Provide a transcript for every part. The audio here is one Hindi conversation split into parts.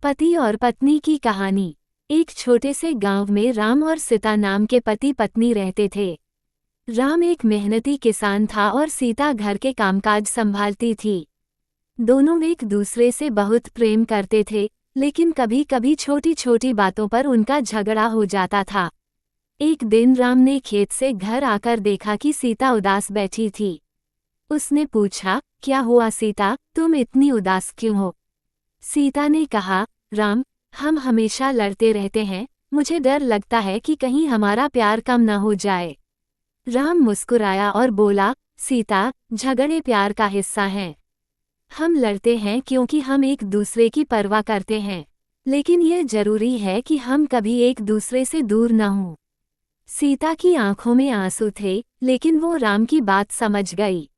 पति और पत्नी की कहानी। एक छोटे से गांव में राम और सीता नाम के पति पत्नी रहते थे। राम एक मेहनती किसान था और सीता घर के कामकाज संभालती थी। दोनों एक दूसरे से बहुत प्रेम करते थे, लेकिन कभी कभी छोटी छोटी बातों पर उनका झगड़ा हो जाता था। एक दिन राम ने खेत से घर आकर देखा कि सीता उदास बैठी थी। उसने पूछा, क्या हुआ सीता, तुम इतनी उदास क्यों हो? सीता ने कहा, राम, हम हमेशा लड़ते रहते हैं, मुझे डर लगता है कि कहीं हमारा प्यार कम न हो जाए। राम मुस्कुराया और बोला, सीता, झगड़े प्यार का हिस्सा हैं। हम लड़ते हैं क्योंकि हम एक दूसरे की परवाह करते हैं, लेकिन यह जरूरी है कि हम कभी एक दूसरे से दूर न हों। सीता की आंखों में आंसू थे, लेकिन वो राम की बात समझ गई।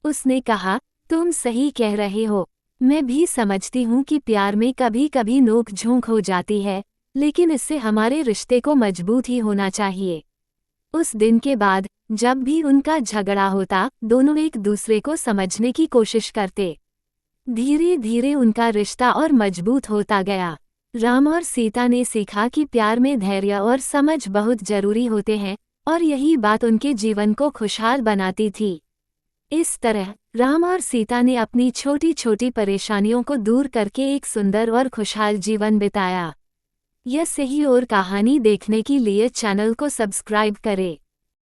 उसने कहा, तुम सही कह रहे हो, मैं भी समझती हूँ कि प्यार में कभी कभी नोक झोंक हो जाती है, लेकिन इससे हमारे रिश्ते को मजबूत ही होना चाहिए। उस दिन के बाद जब भी उनका झगड़ा होता, दोनों एक दूसरे को समझने की कोशिश करते। धीरे धीरे उनका रिश्ता और मजबूत होता गया। राम और सीता ने सीखा कि प्यार में धैर्य और समझ बहुत जरूरी होते हैं, और यही बात उनके जीवन को खुशहाल बनाती थी। इस तरह राम और सीता ने अपनी छोटी छोटी परेशानियों को दूर करके एक सुंदर और खुशहाल जीवन बिताया। यह सही और कहानी देखने के लिए चैनल को सब्सक्राइब करें।